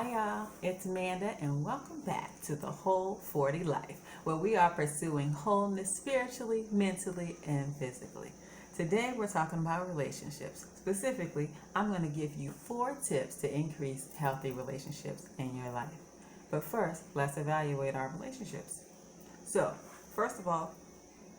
Hi y'all, it's Amanda and welcome back to the Whole 40 Life, where we are pursuing wholeness spiritually, mentally, and physically. Today we're talking about relationships. Specifically, I'm going to give you 4 tips to increase healthy relationships in your life. But first, let's evaluate our relationships. So, first of all,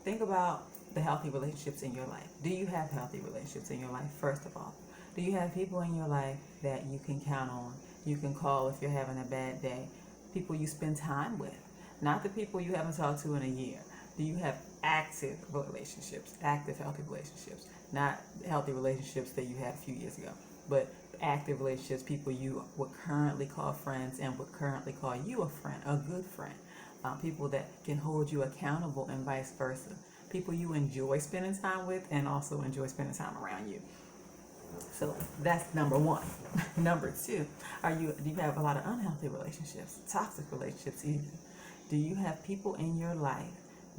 think about the healthy relationships in your life. Do you have healthy relationships in your life, first of all? Do you have people in your life that you can count on? You can call if you're having a bad day. People you spend time with, not the people you haven't talked to in a year. Do you have active relationships, active healthy relationships, not healthy relationships that you had a few years ago, but active relationships, people you would currently call friends and would currently call you a friend, a good friend. People that can hold you accountable and vice versa. People you enjoy spending time with and also enjoy spending time around you. So that's number 1. Number 2, do you have a lot of unhealthy relationships, toxic relationships even? Do you have people in your life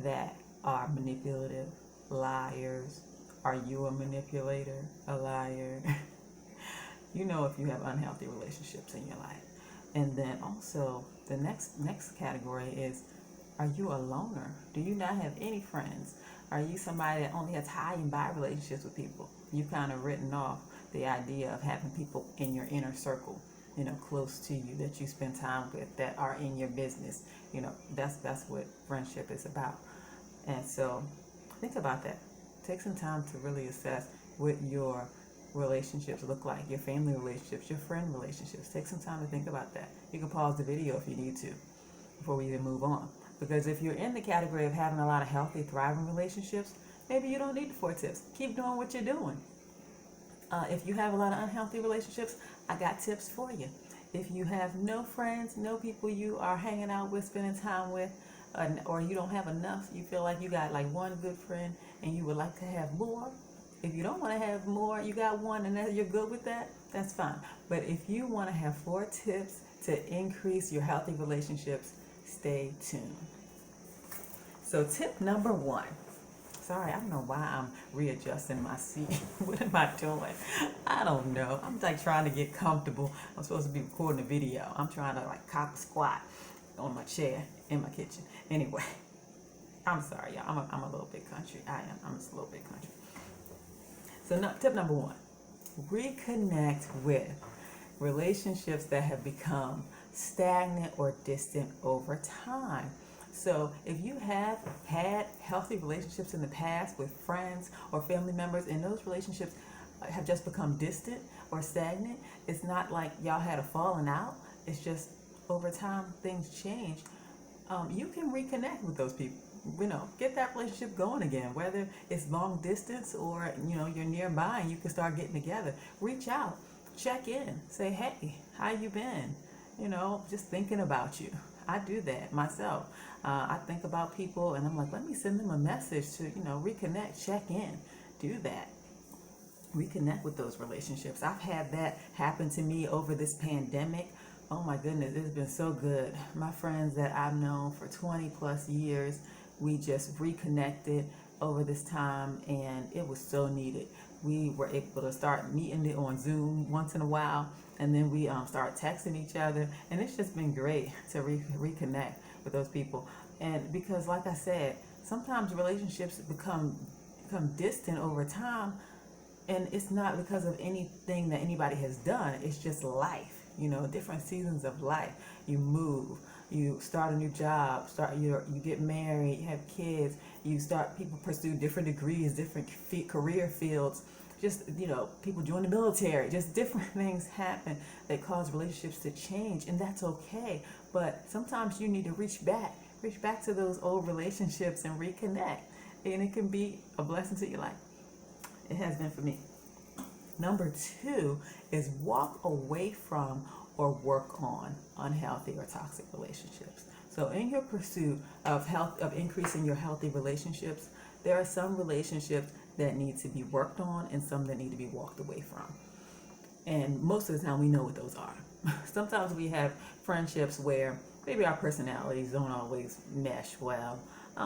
that are manipulative, liars? Are you a manipulator, a liar? You know if you have unhealthy relationships in your life. And then also the next category is, are you a loner? Do you not have any friends? Are you somebody that only has high and by relationships with people? You've kind of written off the idea of having people in your inner circle, close to you that you spend time with, that are in your business. That's what friendship is about. And so think about that. Take some time to really assess what your relationships look like, your family relationships, your friend relationships. Take some time to think about that. You can pause the video if you need to before we even move on. Because if you're in the category of having a lot of healthy, thriving relationships, maybe you don't need the 4 tips. Keep doing what you're doing. If you have a lot of unhealthy relationships, I got tips for you. If you have no friends, no people you are hanging out with, spending time with, or you don't have enough, you feel like you got like one good friend and you would like to have more. If you don't want to have more, you got one and you're good with that, that's fine. But if you want to have 4 tips to increase your healthy relationships, stay tuned. So tip number 1. Sorry, I don't know why I'm readjusting my seat. What am I doing? I don't know. I'm like trying to get comfortable. I'm supposed to be recording a video. I'm trying to like cop a squat on my chair in my kitchen. Anyway, I'm sorry, y'all. I'm a little bit country. I am. I'm just a little bit country. So tip number 1. Reconnect with relationships that have become stagnant or distant over time. So if you have had healthy relationships in the past with friends or family members and those relationships have just become distant or stagnant, it's not like y'all had a falling out. It's just over time things change. You can reconnect with those people. Get that relationship going again, whether it's long distance or you're nearby and you can start getting together. Reach out, check in, say, hey, how you been? Just thinking about you. I do that myself. I think about people and I'm like, let me send them a message to reconnect, check in, do that. Reconnect with those relationships. I've had that happen to me over this pandemic. Oh my goodness, it's been so good. My friends that I've known for 20 plus years, we just reconnected over this time and it was so needed. We were able to start meeting on Zoom once in a while, and then we start texting each other, and it's just been great to reconnect with those people. And because like I said, sometimes relationships become distant over time, and it's not because of anything that anybody has done. It's just life, different seasons of life. You move, you start a new job, you get married, you have kids, people pursue different degrees, different career fields, just people join the military, just different things happen that cause relationships to change, and that's okay. But sometimes you need to reach back to those old relationships and reconnect, and it can be a blessing to your life. It has been for me. Number 2 is walk away from or work on unhealthy or toxic relationships. So in your pursuit of increasing your healthy relationships, there are some relationships that need to be worked on and some that need to be walked away from. And most of the time we know what those are. Sometimes we have friendships where maybe our personalities don't always mesh well.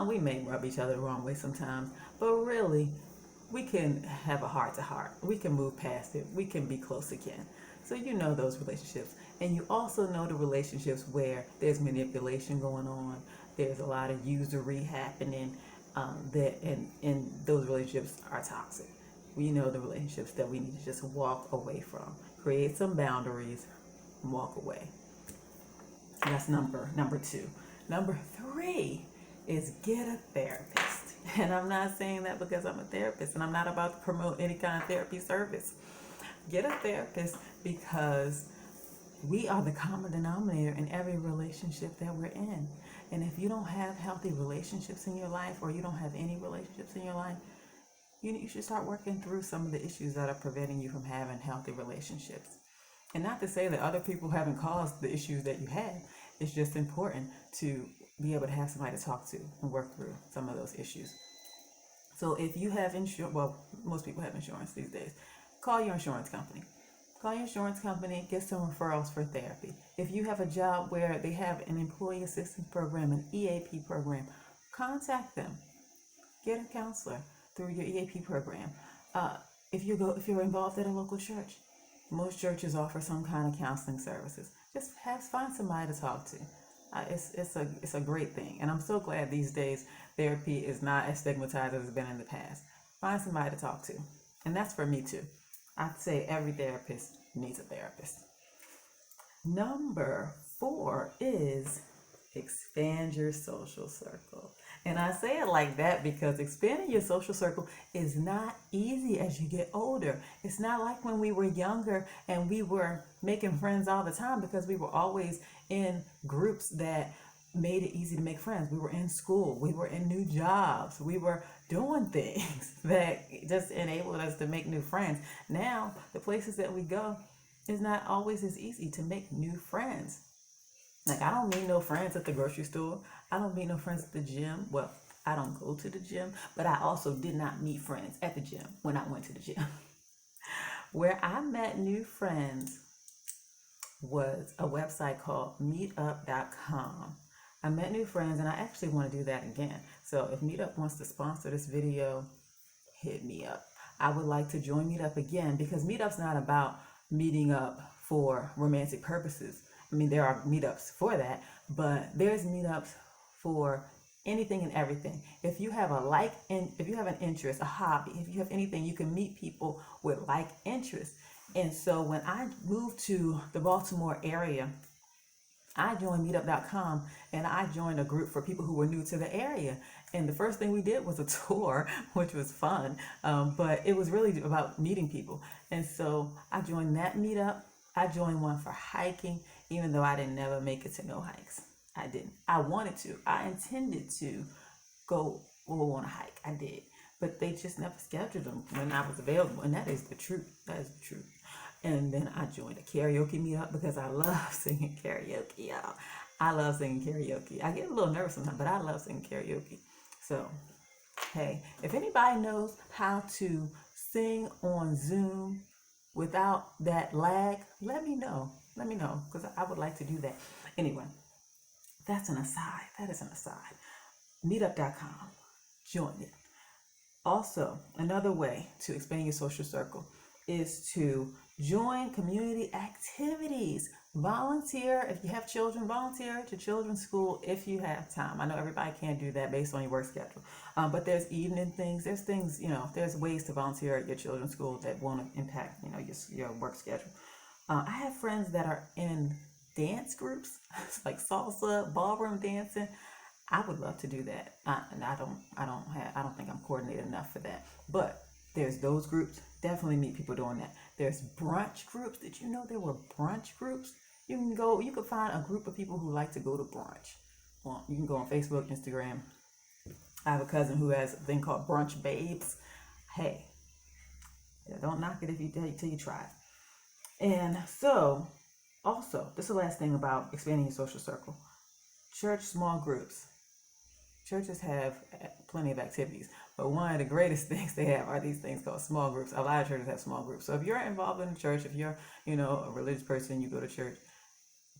We may rub each other the wrong way sometimes, but really we can have a heart to heart. We can move past it. We can be close again. So those relationships. And you also know the relationships where there's manipulation going on, there's a lot of usury happening, and those relationships are toxic. We know the relationships that we need to just walk away from. Create some boundaries and walk away. That's number two. Number three is get a therapist. And I'm not saying that because I'm a therapist, and I'm not about to promote any kind of therapy service. Get a therapist because we are the common denominator in every relationship that we're in. And if you don't have healthy relationships in your life, or you don't have any relationships in your life, you should start working through some of the issues that are preventing you from having healthy relationships. And not to say that other people haven't caused the issues that you had. It's just important to be able to have somebody to talk to and work through some of those issues. So if you have insurance, well, most people have insurance these days, call your insurance company. Call your insurance company, get some referrals for therapy. If you have a job where they have an employee assistance program, an EAP program, contact them. Get a counselor through your EAP program. If you're involved at a local church, most churches offer some kind of counseling services. Just find somebody to talk to. It's a great thing, and I'm so glad these days therapy is not as stigmatized as it's been in the past. Find somebody to talk to, and that's for me too. I'd say every therapist needs a therapist. Number 4 is expand your social circle. And I say it like that because expanding your social circle is not easy as you get older. It's not like when we were younger and we were making friends all the time, because we were always in groups that made it easy to make friends. We were in school, we were in new jobs, we were doing things that just enabled us to make new friends. Now, the places that we go, it's not always as easy to make new friends. Like, I don't meet no friends at the grocery store. I don't meet no friends at the gym. Well, I don't go to the gym, but I also did not meet friends at the gym when I went to the gym. Where I met new friends was a website called meetup.com. I met new friends, and I actually want to do that again. So if Meetup wants to sponsor this video, hit me up. I would like to join Meetup again, because Meetup's not about meeting up for romantic purposes. I mean, there are meetups for that, but there's meetups for anything and everything. If you have if you have an interest, a hobby, if you have anything, you can meet people with like interests. And so when I moved to the Baltimore area, I joined meetup.com, and I joined a group for people who were new to the area. And the first thing we did was a tour, which was fun, but it was really about meeting people. And so I joined that meetup. I joined one for hiking, even though I didn't never make it to no hikes. I didn't. I wanted to. I intended to go on a hike. I did. But they just never scheduled them when I was available. And that is the truth. That is the truth. And then I joined a karaoke meetup because I love singing karaoke, y'all. I love singing karaoke. I get a little nervous sometimes, but I love singing karaoke. So, hey, if anybody knows how to sing on Zoom without that lag, let me know. Let me know, because I would like to do that. Anyway, that's an aside. That is an aside. Meetup.com. Join it. Also, another way to expand your social circle is to join community activities. Volunteer. If you have children, volunteer at your children's school if you have time. I know everybody can't do that based on your work schedule, but there's evening things. There's things, there's ways to volunteer at your children's school that won't impact, your work schedule. I have friends that are in dance groups, like salsa, ballroom dancing. I would love to do that. And I don't think I'm coordinated enough for that. But there's those groups. Definitely meet people doing that. There's brunch groups. Did you know there were brunch groups? You can find a group of people who like to go to brunch. Well, you can go on Facebook, Instagram. I have a cousin who has a thing called Brunch Babes. Hey, don't knock it till you try it. And so, also, this is the last thing about expanding your social circle. Church small groups. Churches have plenty of activities, but one of the greatest things they have are these things called small groups. A lot of churches have small groups. So if you're involved in the church, if you're, a religious person, you go to church,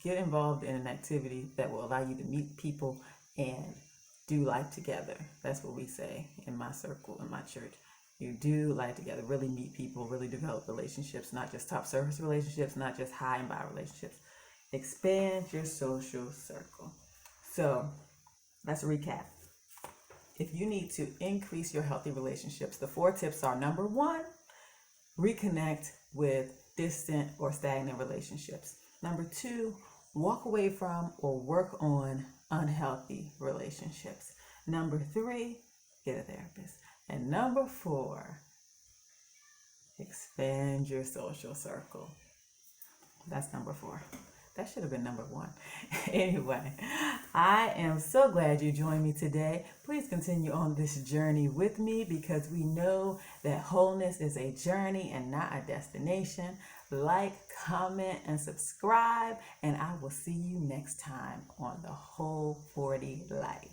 get involved in an activity that will allow you to meet people and do life together. That's what we say in my circle, in my church. You do life together, really meet people, really develop relationships, not just top surface relationships, not just high and by relationships. Expand your social circle. So let's recap. If you need to increase your healthy relationships, the 4 tips are: number 1, reconnect with distant or stagnant relationships. Number 2, walk away from or work on unhealthy relationships. Number 3, get a therapist. And number 4, expand your social circle. That's number 4. That should have been number 1. Anyway, I am so glad you joined me today. Please continue on this journey with me, because we know that wholeness is a journey and not a destination. Like, comment, and subscribe, and I will see you next time on the Whole 40 Life.